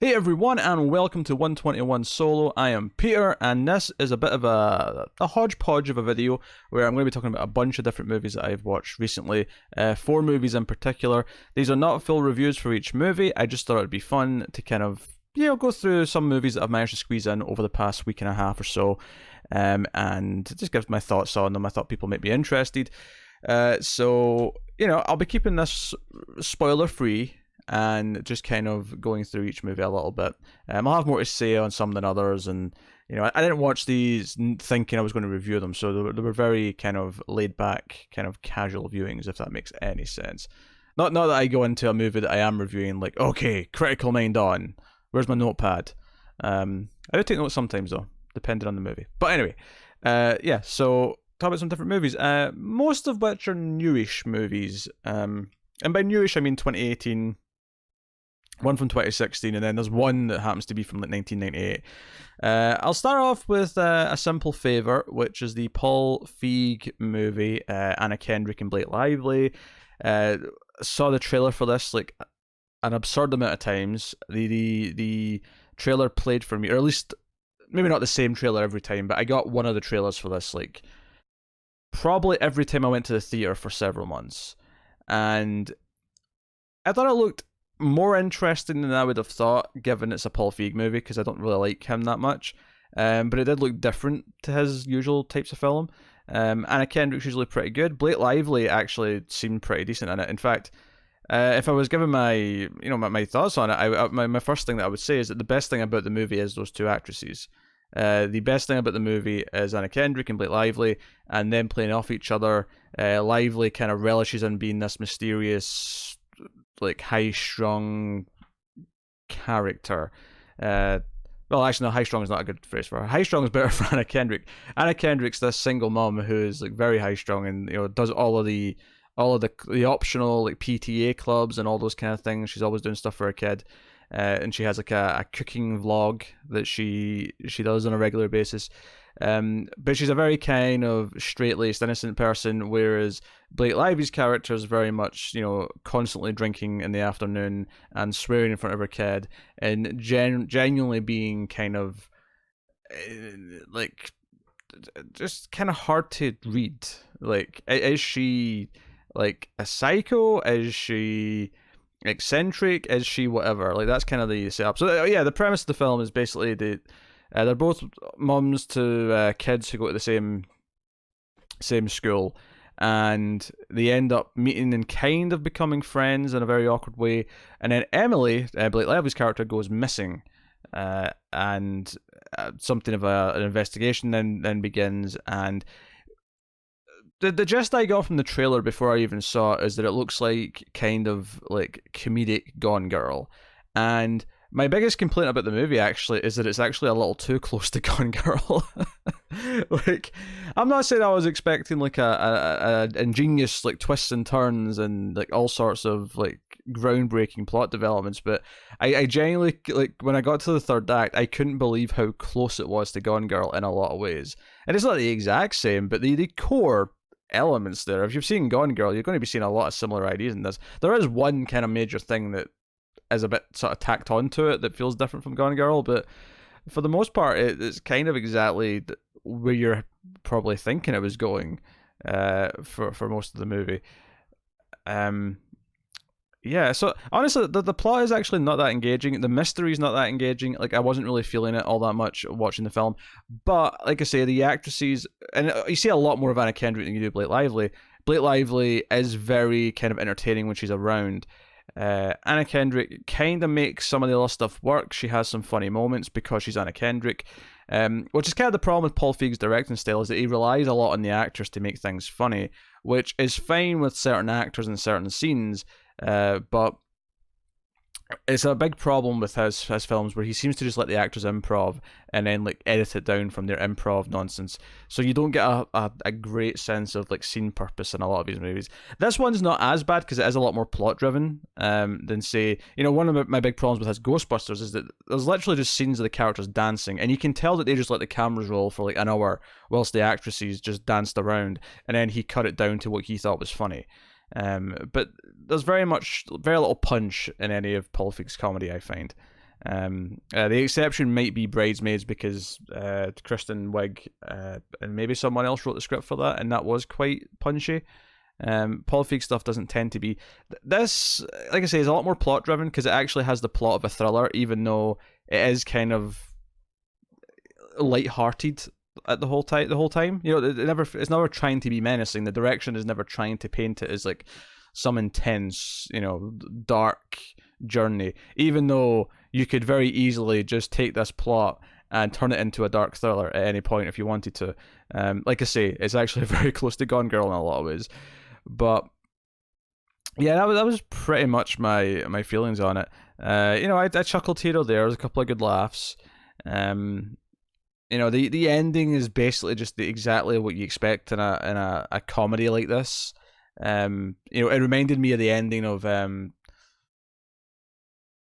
Hey everyone, and welcome to 121 Solo. I am Peter, and this is a bit of a hodgepodge of a video where I'm going to be talking about a bunch of different movies that I've watched recently. Four movies in particular. These are not full reviews for each movie. I just thought it'd be fun to kind of go through some movies that I've managed to squeeze in over the past week and a half or so, and just give my thoughts on them. I thought people might be interested. I'll be keeping this spoiler free and just kind of going through each movie a little bit. I'll have more to say on some than others, and I didn't watch these thinking I was going to review them, so they were very kind of laid back, kind of casual viewings, if that makes any sense. Not that I go into a movie that I am reviewing like, okay, critical mind on. Where's my notepad? I do take notes sometimes though, depending on the movie. But anyway, So talk about some different movies. Most of which are newish movies. And by newish I mean 2018. One from 2016, and then there's one that happens to be from like 1998. I'll start off with a simple favourite, which is the Paul Feig movie, Anna Kendrick and Blake Lively. Saw the trailer for this like an absurd amount of times. The trailer played for me, or at least maybe not the same trailer every time, but I got one of the trailers for this like probably every time I went to the theatre for several months, and I thought it looked more interesting than I would have thought, given it's a Paul Feig movie, because I don't really like him that much. But it did look different to his usual types of film. Anna Kendrick's usually pretty good. Blake Lively actually seemed pretty decent in it. In fact, if I was giving my thoughts on it, my first thing that I would say is that the best thing about the movie is those two actresses. The best thing about the movie is Anna Kendrick and Blake Lively, and them playing off each other. Lively kind of relishes in being this mysterious, like high-strung character. Well, actually, no, high-strung is not a good phrase for her. High-strung is better for Anna Kendrick. Anna Kendrick's this single mom who is like very high-strung and does all of the optional like PTA clubs and all those kind of things. She's always doing stuff for her kid. And she has like a cooking vlog that she does on a regular basis. But she's a very kind of straight-laced, innocent person, whereas Blake Lively's character is very much, constantly drinking in the afternoon and swearing in front of her kid, and genuinely being kind of like just kind of hard to read. Like, is she like a psycho? Is she eccentric? Is she whatever? Like, that's kind of the setup. So the premise of the film is basically they're both mums to kids who go to the same school, and they end up meeting and kind of becoming friends in a very awkward way. And then Emily, Blake Lively's character, goes missing, and something of an investigation then begins. And the gist I got from the trailer before I even saw it is that it looks like kind of like comedic Gone Girl, and my biggest complaint about the movie actually is that it's actually a little too close to Gone Girl. Like, I'm not saying I was expecting like a ingenious like twists and turns and like all sorts of like groundbreaking plot developments, but I genuinely, like, when I got to the third act, I couldn't believe how close it was to Gone Girl in a lot of ways. And it's not the exact same, but the core elements there. If you've seen Gone Girl, you're going to be seeing a lot of similar ideas in this. There is one kind of major thing that is a bit sort of tacked onto it that feels different from Gone Girl, but for the most part, it's kind of exactly where you're probably thinking it was going for most of the movie. So honestly, the plot is actually not that engaging. The mystery is not that engaging. Like, I wasn't really feeling it all that much watching the film. But like I say, the actresses, and you see a lot more of Anna Kendrick than you do Blake Lively. Blake Lively is very kind of entertaining when she's around. Anna Kendrick kind of makes some of the other stuff work. She has some funny moments because she's Anna Kendrick, which is kind of the problem with Paul Feig's directing style, is that he relies a lot on the actors to make things funny, which is fine with certain actors in certain scenes, but it's a big problem with his films where he seems to just let the actors improv and then like edit it down from their improv nonsense, so you don't get a great sense of like scene purpose in a lot of these movies. This one's not as bad because it is a lot more plot driven than, say, one of my big problems with his Ghostbusters is that there's literally just scenes of the characters dancing, and you can tell that they just let the cameras roll for like an hour whilst the actresses just danced around, and then he cut it down to what he thought was funny. But there's very little punch in any of Paul Feig's comedy, I find. The exception might be Bridesmaids because Kristen Wiig and maybe someone else wrote the script for that, and that was quite punchy. Paul Feig stuff doesn't tend to be. This, like I say, is a lot more plot driven because it actually has the plot of a thriller, even though it is kind of light-hearted at the whole time. You know, it's never trying to be menacing. The direction is never trying to paint it as like some intense, you know, dark journey. Even though you could very easily just take this plot and turn it into a dark thriller at any point if you wanted to. Like I say, it's actually very close to Gone Girl in a lot of ways. But yeah, that was pretty much my feelings on it. You know, I chuckled here or there. There's a couple of good laughs. You know, the ending is basically just exactly what you expect in a comedy like this. You know, it reminded me of the ending of I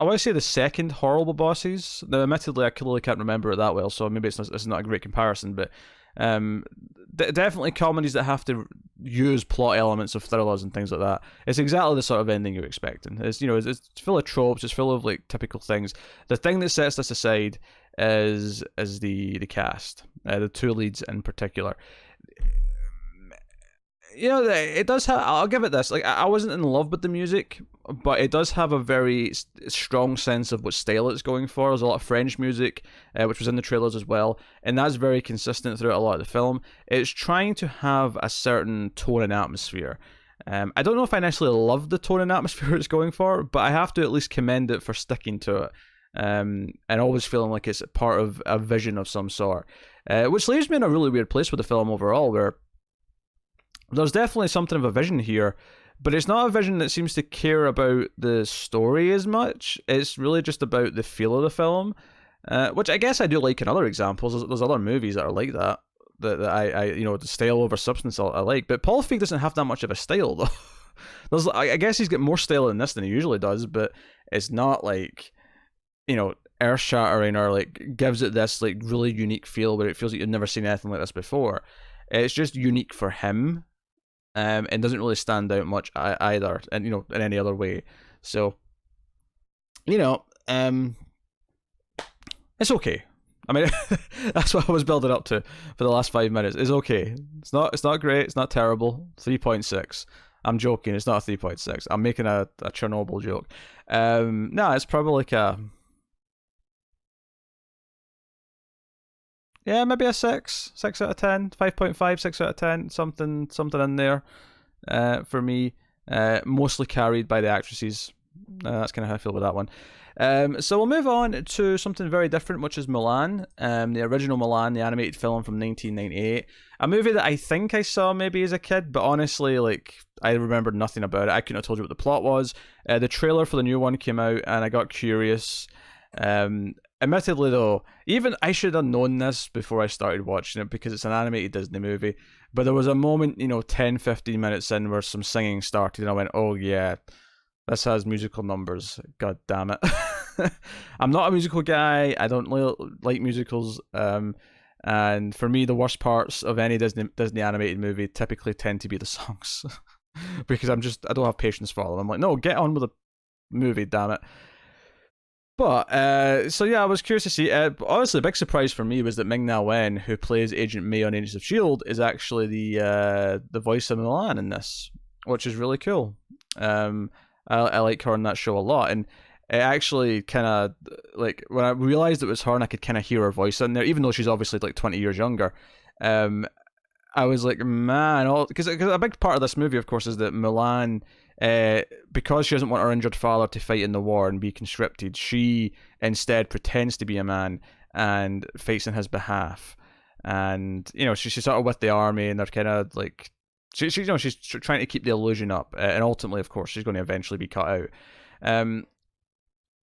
want to say the second Horrible Bosses. Now, admittedly, I clearly can't remember it that well, so maybe it's not a great comparison. But definitely comedies that have to use plot elements of thrillers and things like that. It's exactly the sort of ending you're expecting. It's, you know, it's full of tropes. It's full of like typical things. The thing that sets this aside is the cast, the two leads in particular. You know, it does have. I'll give it this. Like, I wasn't in love with the music, but it does have a very strong sense of what style it's going for. There's a lot of French music, which was in the trailers as well, and that's very consistent throughout a lot of the film. It's trying to have a certain tone and atmosphere. I don't know if I necessarily love the tone and atmosphere it's going for, but I have to at least commend it for sticking to it, and always feeling like it's part of a vision of some sort. Which leaves me in a really weird place with the film overall, where there's definitely something of a vision here, but it's not a vision that seems to care about the story as much. It's really just about the feel of the film, which I guess I do like in other examples. There's other movies that are like that I you know, the style over substance I like. But Paul Feig doesn't have that much of a style, though. I guess he's got more style in this than he usually does, but it's not like, you know, earth-shattering or like gives it this like really unique feel where it feels like you've never seen anything like this before. It's just unique for him. And doesn't really stand out much either, and you know, in any other way. So, you know, it's okay. I mean, that's what I was building up to for the last 5 minutes. It's okay. It's not great. It's not terrible. 3.6. I'm joking. It's not a 3.6. I'm making a Chernobyl joke. No, it's probably like a. Yeah, maybe a 6 out of 10, 5.5, 6 out of 10, something in there, for me, mostly carried by the actresses. That's kind of how I feel about that one. So we'll move on to something very different, which is Mulan, the original Mulan, the animated film from 1998, a movie that I think I saw maybe as a kid, but honestly, like, I remembered nothing about it. I couldn't have told you what the plot was. The trailer for the new one came out, and I got curious. Admittedly, though, even I should have known this before I started watching it because it's an animated Disney movie. But there was a moment, you know, 10, 15 minutes in where some singing started and I went, oh yeah, this has musical numbers. God damn it. I'm not a musical guy. I don't like musicals. And for me, the worst parts of any Disney animated movie typically tend to be the songs. Because I don't have patience for them. I'm like, no, get on with the movie, damn it. But, so yeah, I was curious to see. Honestly, the big surprise for me was that Ming-Na Wen, who plays Agent May on Agents of S.H.I.E.L.D., is actually the voice of Mulan in this, which is really cool. I like her on that show a lot, and it actually kind of, like, when I realised it was her and I could kind of hear her voice in there, even though she's obviously like 20 years younger, I was like, man, because a big part of this movie, of course, is that Mulan, because she doesn't want her injured father to fight in the war and be conscripted, she instead pretends to be a man and fights on his behalf. And, you know, she's sort of with the army, and they're kind of like, she's trying to keep the illusion up, and ultimately, of course, she's going to eventually be cut out,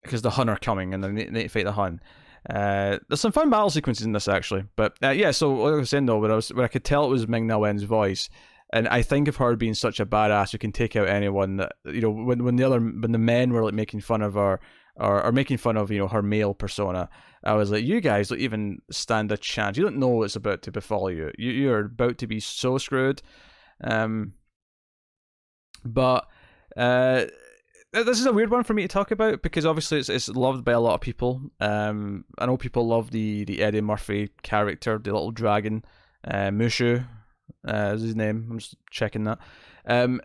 because the Hun are coming, and they need to fight the Hun. There's some fun battle sequences in this actually, but yeah. So like I was saying though, when I could tell it was Ming-Na Wen's voice, and I think of her being such a badass who can take out anyone. That, you know, when the men were like making fun of her or making fun of, you know, her male persona, I was like, you guys don't even stand a chance. You don't know what's about to befall you. You're about to be so screwed. But this is a weird one for me to talk about because obviously it's loved by a lot of people. I know people love the Eddie Murphy character, the little dragon, Mushu, is his name. I'm just checking that. Um,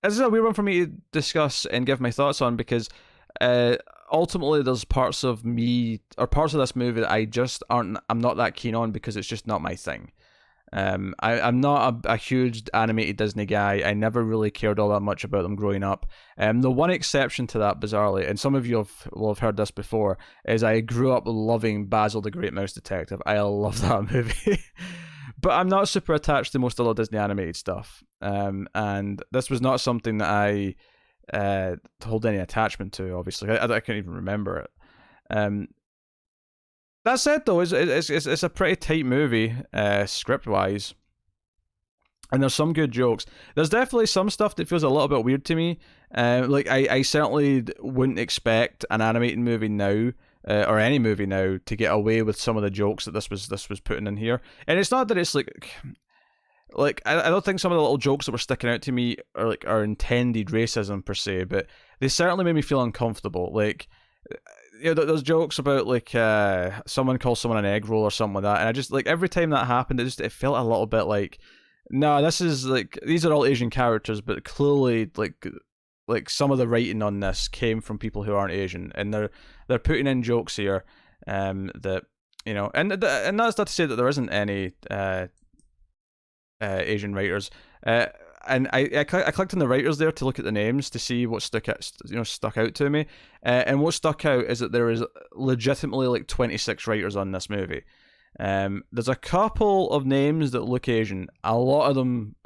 this is a weird one for me to discuss and give my thoughts on because ultimately there's parts of me or parts of this movie that I'm not that keen on because it's just not my thing. I'm not a huge animated Disney guy. I never really cared all that much about them growing up. The one exception to that, bizarrely, and some of you will have heard this before, is I grew up loving Basil the Great Mouse Detective. I love that movie. But I'm not super attached to most of the Disney animated stuff. And this was not something that I hold any attachment to, obviously. I can't even remember it. That said, though, it's a pretty tight movie, script-wise. And there's some good jokes. There's definitely some stuff that feels a little bit weird to me. Like, I certainly wouldn't expect an animated movie now, or any movie now, to get away with some of the jokes that this was putting in here. And it's not that it's like I don't think some of the little jokes that were sticking out to me are intended racism per se, but they certainly made me feel uncomfortable. Like, there's jokes about like someone calls someone an egg roll or something like that, and I just like every time that happened, it felt a little bit like, no, this is like these are all Asian characters, but clearly like some of the writing on this came from people who aren't Asian, and they're putting in jokes here, that and that's not to say that there isn't any Asian writers. And I clicked on the writers there to look at the names to see what stuck out to me. And what stuck out is that there is legitimately like 26 writers on this movie. There's a couple of names that look Asian. A lot of them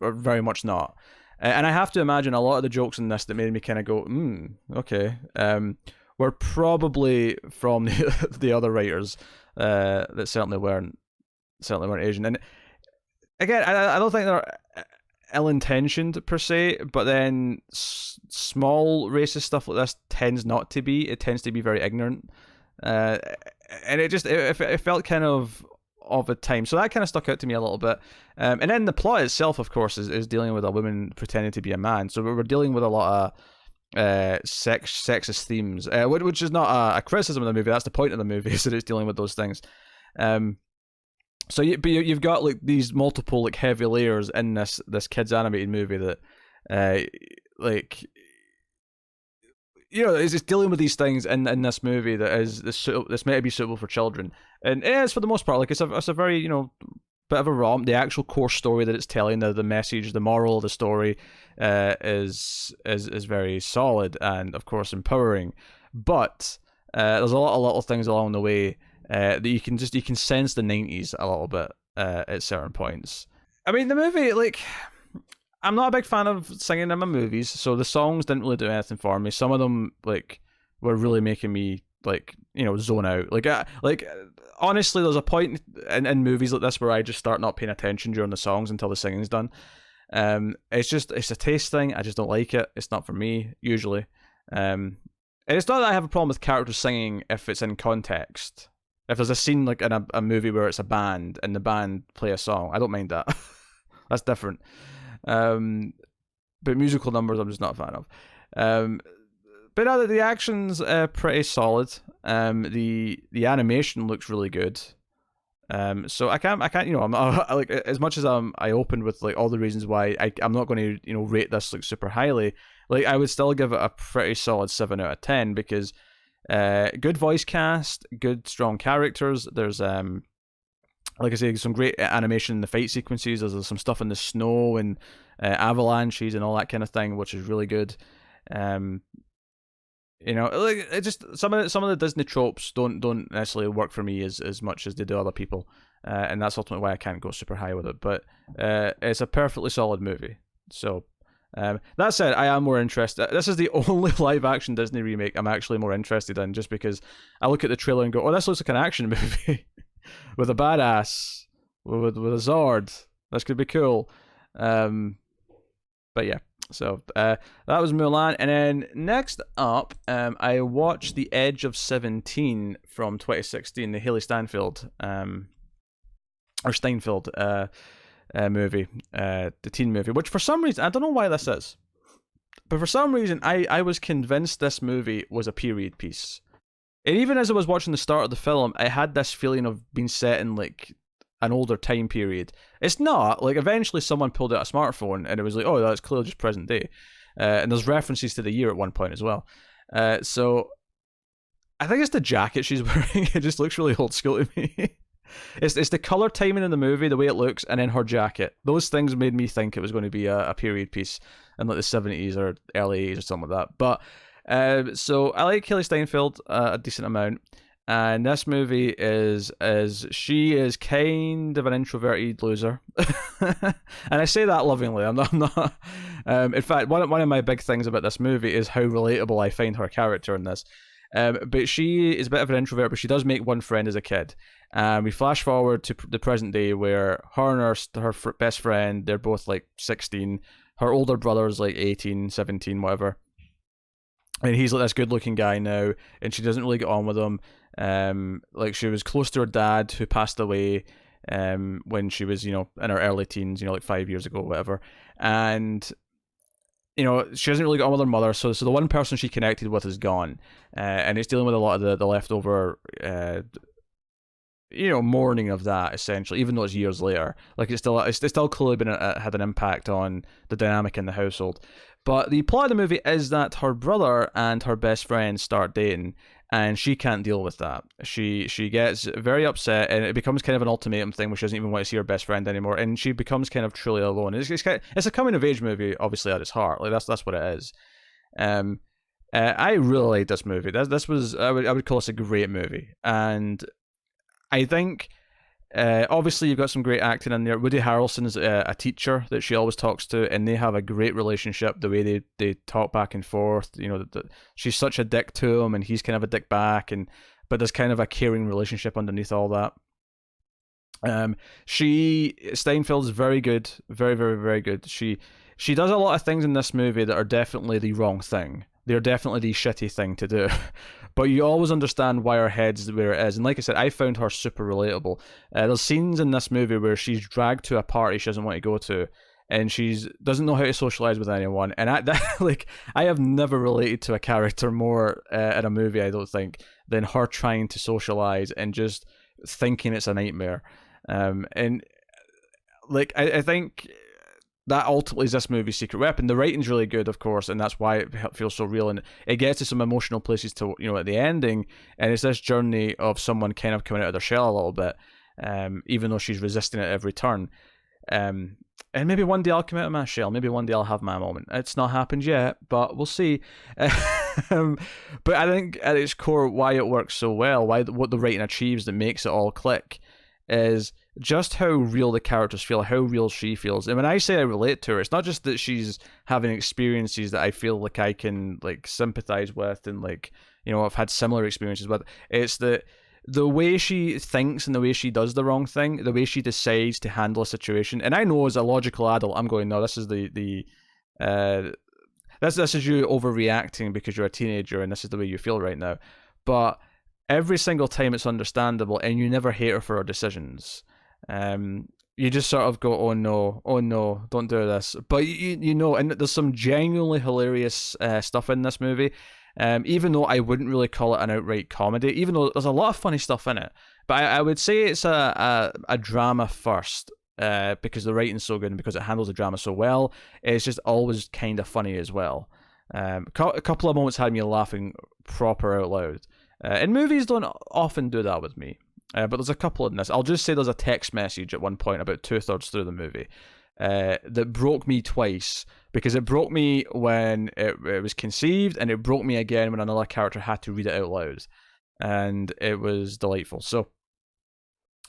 are very much not. And I have to imagine a lot of the jokes in this that made me kind of go, okay, were probably from the other writers that certainly weren't Asian. And again, I don't think they're ill-intentioned per se, but then small racist stuff like this tends not to be. It tends to be very ignorant, and it felt kind of a time. So that kind of stuck out to me a little bit. And then the plot itself, of course, is dealing with a woman pretending to be a man. So we're dealing with a lot of sexist themes, which is not a criticism of the movie. That's the point of the movie, is that it's dealing with those things. So you've got like these multiple like heavy layers in this kids animated movie that it's dealing with these things in this movie that is this may be suitable for children, and it is for the most part. Like it's a very bit of a romp. The actual core story that it's telling, the message, the moral of the story, is very solid and of course empowering. But there's a lot of little things along the way that you can sense the 90s a little bit at certain points. I mean, the movie, like, I'm not a big fan of singing in my movies, so the songs didn't really do anything for me. Some of them, like, were really making me, like, zone out. Like honestly, there's a point in movies like this where I just start not paying attention during the songs until the singing's done. It's a taste thing. I just don't like it. It's not for me, usually. And it's not that I have a problem with characters singing if it's in context. If there's a scene like in a movie where it's a band and the band play a song, I don't mind that. That's different. But musical numbers, I'm just not a fan of. But no, the action's pretty solid. The animation looks really good. So I can't. I'm like, as much as I opened with like all the reasons why I'm not going to rate this like super highly. Like I would still give it a pretty solid 7 out of 10 because. Good voice cast, good strong characters. There's like I say, some great animation in the fight sequences. There's some stuff in the snow and avalanches and all that kind of thing, which is really good. Like it just some of the Disney tropes don't necessarily work for me as much as they do other people, and that's ultimately why I can't go super high with it. But it's a perfectly solid movie. So. That said, I am more interested. This is the only live-action Disney remake I'm actually more interested in, just because I look at the trailer and go, "Oh, this looks like an action movie with a badass with a Zord. This could be cool." But yeah, so that was Mulan, and then next up, I watched The Edge of 17 from 2016, the Haley Steinfeld movie, the teen movie, which for some reason I don't know why this is. But for some reason, I was convinced this movie was a period piece. And even as I was watching the start of the film, I had this feeling of being set in like an older time period. It's not. Like, eventually someone pulled out a smartphone and it was like, oh, that's clearly just present day. And there's references to the year at one point as well. So I think it's the jacket she's wearing. It just looks really old school to me. It's the color timing in the movie, the way it looks, and then her jacket. Those things made me think it was going to be a period piece in like the 70s or early 80s or something like that. But so I like Haley Steinfeld a decent amount. And this movie is she is kind of an introverted loser, and I say that lovingly. I'm not. In fact, one of my big things about this movie is how relatable I find her character in this. But she is a bit of an introvert, but she does make one friend as a kid. We flash forward to the present day where her and her best friend, they're both like 16. Her older brother's like 18, 17, whatever. And he's like this good-looking guy now, and she doesn't really get on with him. Like, she was close to her dad, who passed away when she was, in her early teens, like 5 years ago, whatever. And she doesn't really get on with her mother, so the one person she connected with is gone, and it's dealing with a lot of the leftover, mourning of that, essentially. Even though it's years later, like it's still clearly had an impact on the dynamic in the household. But the plot of the movie is that her brother and her best friend start dating, and she can't deal with that. She gets very upset, and it becomes kind of an ultimatum thing where she doesn't even want to see her best friend anymore, and she becomes kind of truly alone. It's a coming of age movie, obviously, at its heart. Like, that's what it is. I really like this movie. This was I would call this a great movie, and I think. Obviously, you've got some great acting in there. Woody Harrelson's a teacher that she always talks to, and they have a great relationship. The way they talk back and forth, she's such a dick to him, and he's kind of a dick back, but there's kind of a caring relationship underneath all that. Steinfeld's very good, very, very, very good. She does a lot of things in this movie that are definitely the wrong thing. They're definitely the shitty thing to do. But you always understand why her head's where it is. And like I said, I found her super relatable. There's scenes in this movie where she's dragged to a party she doesn't want to go to, and she doesn't know how to socialize with anyone. And I have never related to a character more in a movie, I don't think, than her trying to socialize and just thinking it's a nightmare. And like I think that ultimately is this movie's secret weapon. The writing's really good, of course, and that's why it feels so real. And it gets to some emotional places to, at the ending, and it's this journey of someone kind of coming out of their shell a little bit, even though she's resisting it every turn. And maybe one day I'll come out of my shell. Maybe one day I'll have my moment. It's not happened yet, but we'll see. But I think at its core, why it works so well, what the writing achieves that makes it all click, is just how real the characters feel, how real she feels. And when I say I relate to her, it's not just that she's having experiences that I feel like I can like sympathize with and like, I've had similar experiences with. It's that the way she thinks and the way she does the wrong thing, the way she decides to handle a situation. And I know as a logical adult, I'm going, no, this is this is you overreacting because you're a teenager and this is the way you feel right now. But every single time it's understandable, and you never hate her for her decisions. You just sort of go, oh no, don't do this. But and there's some genuinely hilarious stuff in this movie. Even though I wouldn't really call it an outright comedy, even though there's a lot of funny stuff in it. But I would say it's a drama first, because the writing's so good and because it handles the drama so well. It's just always kind of funny as well. A couple of moments had me laughing proper out loud. And movies don't often do that with me. But there's a couple in this. I'll just say there's a text message at one point about 2/3 through the movie that broke me twice, because it broke me when it was conceived, and it broke me again when another character had to read it out loud, and it was delightful. So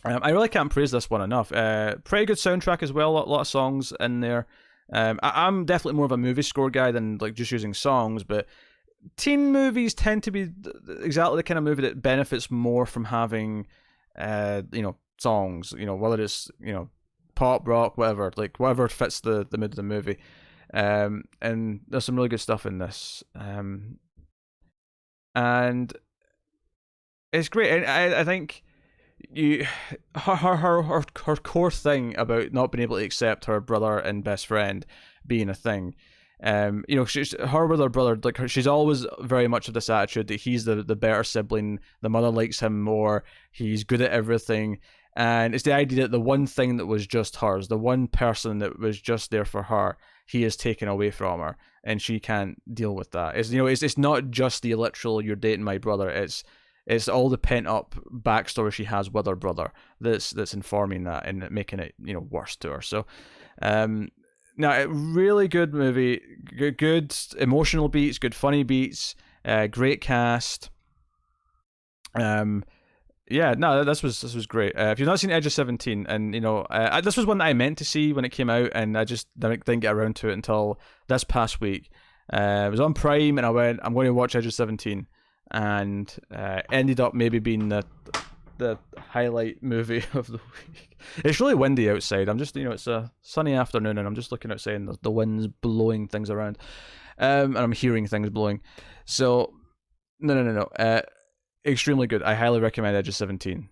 I really can't praise this one enough. Pretty good soundtrack as well. A lot of songs in there. I'm definitely more of a movie score guy than like just using songs, but teen movies tend to be exactly the kind of movie that benefits more from having songs, whether it's pop, rock, whatever fits the mood of the movie. And there's some really good stuff in this, and it's great. And I think her core thing about not being able to accept her brother and best friend being a thing, Her with her brother, like she's always very much of this attitude that he's the better sibling. The mother likes him more. He's good at everything, and it's the idea that the one thing that was just hers, the one person that was just there for her, he is taken away from her, and she can't deal with that. It's not just the literal "you're dating my brother." It's all the pent up backstory she has with her brother that's informing that and making it worse to her. So, no, really good movie. Good emotional beats, good funny beats, great cast. Yeah, no, this was great. If you've not seen Edge of 17, and this was one that I meant to see when it came out, and I just didn't get around to it until this past week. It was on Prime, and I went, I'm going to watch Edge of 17, and ended up maybe being the highlight movie of the week. It's really windy outside. I'm just, it's a sunny afternoon, and I'm just looking outside, and the wind's blowing things around, and I'm hearing things blowing. So, no. Extremely good. I highly recommend Edge of 17.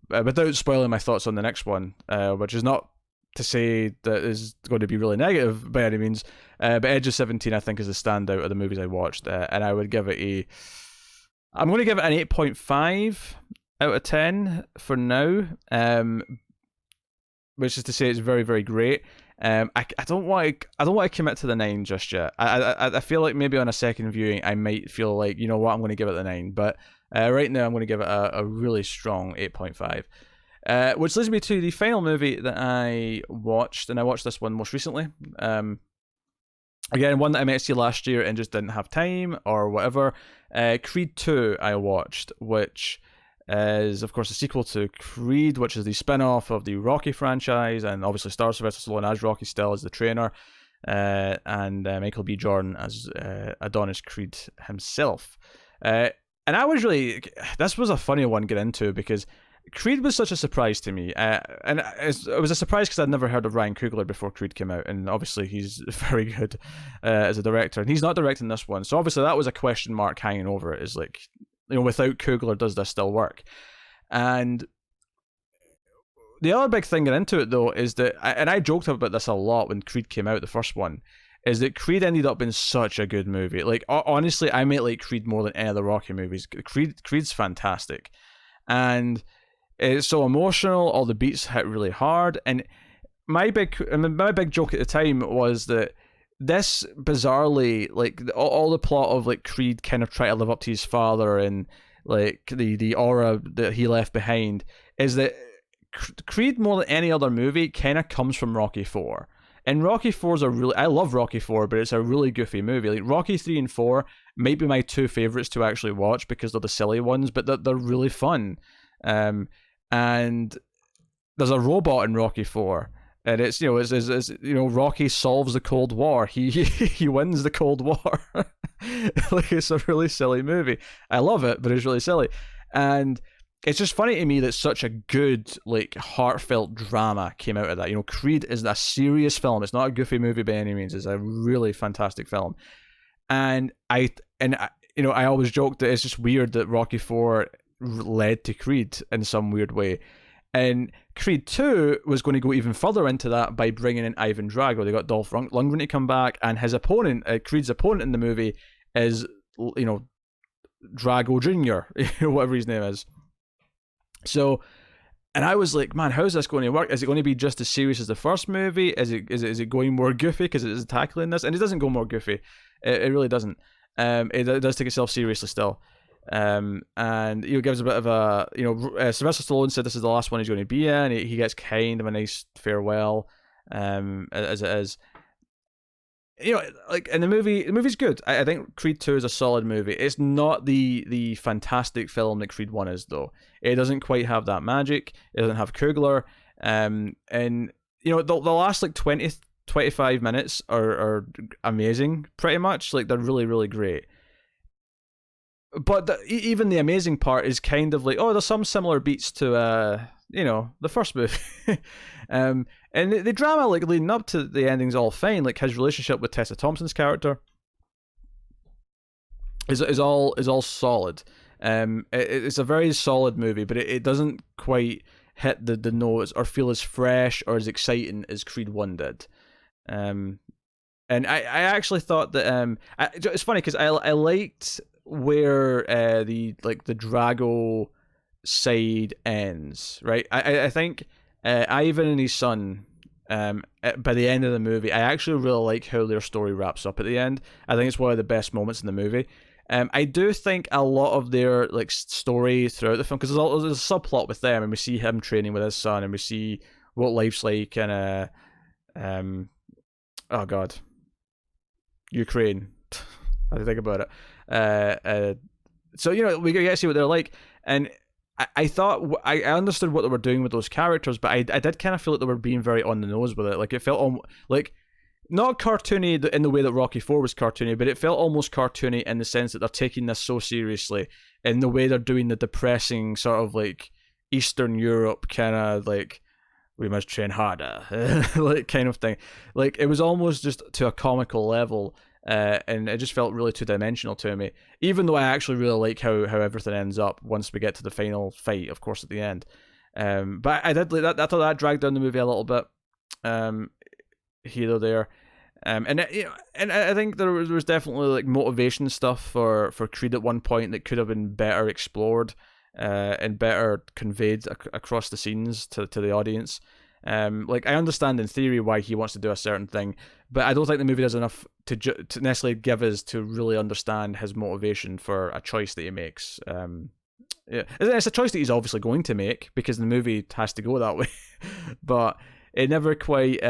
Without spoiling my thoughts on the next one, which is not to say that is going to be really negative by any means, but Edge of 17 I think is the standout of the movies I watched, and I would give it I'm going to give it an 8.5 out of 10 for now, which is to say it's very, very great. I don't want to commit to the 9 just yet. I feel like maybe on a second viewing I might feel like, you know what, I'm going to give it the 9, but right now I'm going to give it a really strong 8.5. Which leads me to the final movie that I watched, and I watched this one most recently. Again, one that I meant to see last year and just didn't have time or whatever. Creed 2 I watched, which is, of course, a sequel to Creed, which is the spin-off of the Rocky franchise, and obviously stars Sylvester Stallone as Rocky still as the trainer, and Michael B. Jordan as Adonis Creed himself. And this was a funny one to get into, because Creed was such a surprise to me, and it was a surprise because I'd never heard of Ryan Coogler before Creed came out, and obviously he's very good as a director, and he's not directing this one, so obviously that was a question mark hanging over it, is like, without Coogler, does this still work? And the other big thing getting into it, though, is that, and I joked about this a lot when Creed came out, the first one, is that Creed ended up being such a good movie. Like, honestly, I might like Creed more than any of the Rocky movies. Creed's fantastic. And it's so emotional, all the beats hit really hard, and my big joke at the time was that this bizarrely, like, all the plot of like Creed kind of try to live up to his father and like the aura that he left behind, is that Creed more than any other movie kind of comes from Rocky 4. And Rocky 4 is I love Rocky 4, but it's a really goofy movie. Like, Rocky 3 and 4 might be my two favorites to actually watch because they're the silly ones, but they're really fun. And there's a robot in Rocky 4. And it's Rocky solves the Cold War. He wins the Cold War. Like, it's a really silly movie. I love it, but it's really silly. And it's just funny to me that such a good, like, heartfelt drama came out of that. Creed is a serious film. It's not a goofy movie by any means. It's a really fantastic film. And I always joked that it's just weird that Rocky 4 led to Creed in some weird way. And Creed 2 was going to go even further into that by bringing in Ivan Drago. They got Dolph Lundgren to come back, and his opponent, Creed's opponent in the movie, is, Drago Jr., whatever his name is. So, and I was like, man, how's this going to work? Is it going to be just as serious as the first movie? Is it going more goofy because it is tackling this? And it doesn't go more goofy. It really doesn't. It does take itself seriously still. And gives a bit of a, Sylvester Stallone said this is the last one he's going to be in. He gets kind of a nice farewell, as it is. Like, in the movie's good. I think Creed 2 is a solid movie. It's not the fantastic film that Creed 1 is, though. It doesn't quite have that magic. It doesn't have Coogler. And the last like 25 minutes are amazing, pretty much. Like, they're really, really great. But even the amazing part is kind of like, oh, there's some similar beats to the first movie. And the drama, like, leading up to the ending's all fine. Like, his relationship with Tessa Thompson's character is all solid. It's a very solid movie, but it doesn't quite hit the notes or feel as fresh or as exciting as Creed 1 did. And And I actually thought that it's funny because I liked where the Drago side ends, right? I think Ivan and his son, by the end of the movie, I actually really like how their story wraps up at the end. I think it's one of the best moments in the movie. I do think a lot of their story throughout the film, because there's a subplot with them, and we see him training with his son, and we see what life's like in oh god, Ukraine. How do you think about it? So we get to see what they're like, and I thought I understood what they were doing with those characters, but I did kind of feel like they were being very on the nose with it. Like it felt like not cartoony in the way that Rocky 4 was cartoony, but it felt almost cartoony in the sense that they're taking this so seriously in the way they're doing the depressing sort of Eastern Europe kind of we must train harder kind of thing. Like it was almost just to a comical level. And it just felt really two-dimensional to me, even though I actually really like how everything ends up once we get to the final fight, of course, at the end. But I did like that. I thought that dragged down the movie a little bit, here or there. And I think there was definitely motivation stuff for Creed at one point that could have been better explored, and better conveyed across the scenes to the audience. I understand in theory why he wants to do a certain thing, but I don't think the movie does enough to necessarily give us to really understand his motivation for a choice that he makes. Yeah, it's a choice that he's obviously going to make because the movie has to go that way, but it never quite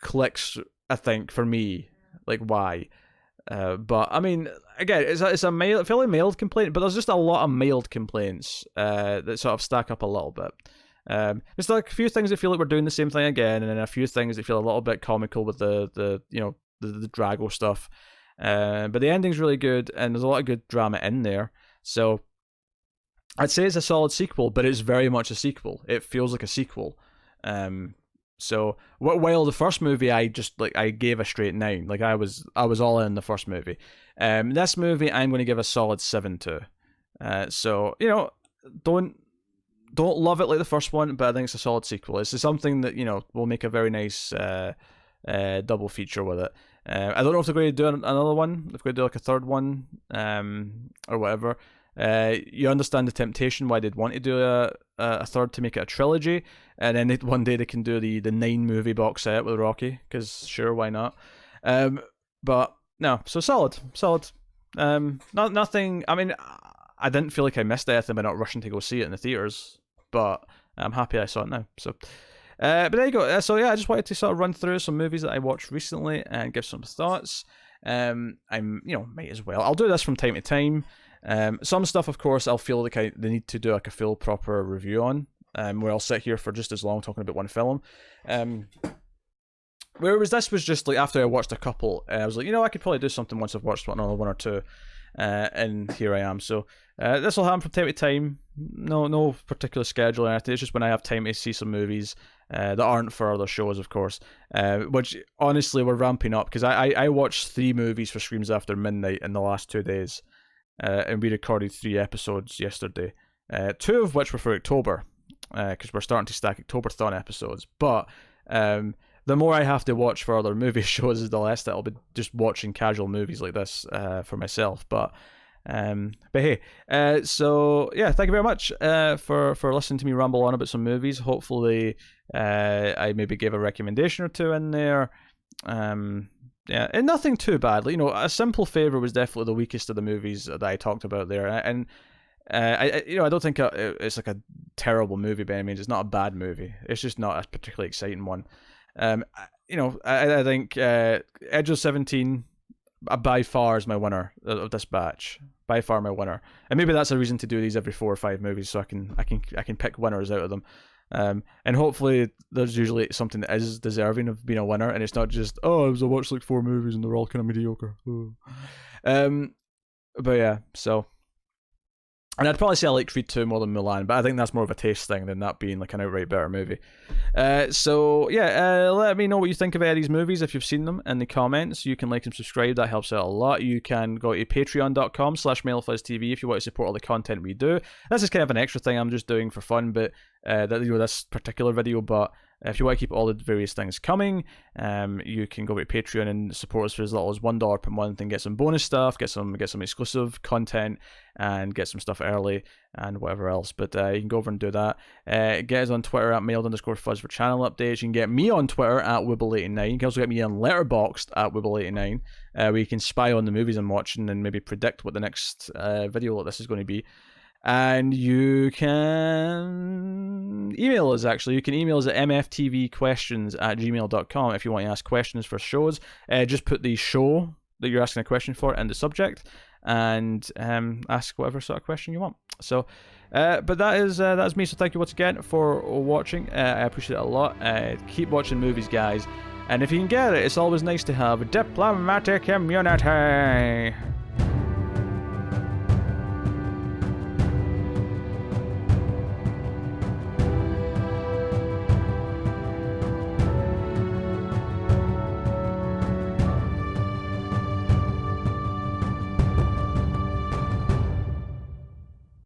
clicks, I think, for me, why. But I mean, again, it's a fairly mild complaint, but there's just a lot of mild complaints that sort of stack up a little bit. There's a few things that feel like we're doing the same thing again, and then a few things that feel a little bit comical with the Drago stuff. But the ending's really good, and there's a lot of good drama in there. So I'd say it's a solid sequel, but it's very much a sequel. It feels like a sequel. So while the first movie I gave a straight 9, I was all in the first movie. This movie I'm going to give a solid 7 to. So don't love it like the first one, but I think it's a solid sequel. It's something that will make a very nice double feature with it. I don't know if they're going to do another one. If they're going to do a third one, or whatever. You understand the temptation why they'd want to do a third to make it a trilogy, and then one day they can do the 9 movie box set with Rocky, because sure, why not? But no, so solid. Nothing. I mean, I didn't feel like I missed anything by not rushing to go see it in the theaters, but I'm happy I saw it now. So, but there you go. So yeah, I just wanted to sort of run through some movies that I watched recently and give some thoughts. Might as well. I'll do this from time to time. Some stuff, of course, I'll feel like they need to do a full proper review on, where I'll sit here for just as long talking about one film. Whereas this was just after I watched a couple, I was like, I could probably do something once I've watched another one or two. And here I am. So this will happen from time to time. No particular schedule or anything. It's just when I have time to see some movies that aren't for other shows, of course. Which honestly we're ramping up because I watched 3 movies for Screams After Midnight in the last 2 days, and we recorded 3 episodes yesterday. 2 of which were for October, because we're starting to stack Octoberthon episodes. But the more I have to watch for other movie shows, the less that I'll be just watching casual movies like this for myself. But hey, so yeah, thank you very much for listening to me ramble on about some movies. Hopefully, I maybe gave a recommendation or two in there. Yeah, and nothing too bad. A Simple Favor was definitely the weakest of the movies that I talked about there, and I don't think it's a terrible movie by any means. It's not a bad movie. It's just not a particularly exciting one. I think Edge of 17 by far is my winner of this batch. By far my winner, and maybe that's a reason to do these every 4 or 5 movies, so I can pick winners out of them. And hopefully there's usually something that is deserving of being a winner, and it's not just I watched 4 movies and they're all kind of mediocre. But yeah, so. And I'd probably say I like Creed 2 more than Mulan, but I think that's more of a taste thing than that being an outright better movie. So yeah, let me know what you think of any of these movies if you've seen them in the comments. You can like and subscribe, that helps out a lot. You can go to patreon.com/MailFuzzTV if you want to support all the content we do. This is kind of an extra thing I'm just doing for fun, but this particular video, but If you want to keep all the various things coming, you can go over to Patreon and support us for as little as $1 per month and get some bonus stuff, get some exclusive content, and get some stuff early and whatever else. But you can go over and do that. Get us on Twitter at mailed_fuzz for channel updates. You can get me on Twitter at Wibble89. You can also get me on Letterboxd at Wibble89, where you can spy on the movies I'm watching and maybe predict what the next video like this is going to be. And you can email us, actually. You can email us at mftvquestions@gmail.com if you want to ask questions for shows. Just put the show that you're asking a question for in the subject and ask whatever sort of question you want. So, but that's me. So thank you once again for watching. I appreciate it a lot. Keep watching movies, guys. And if you can get it, it's always nice to have a diplomatic immunity.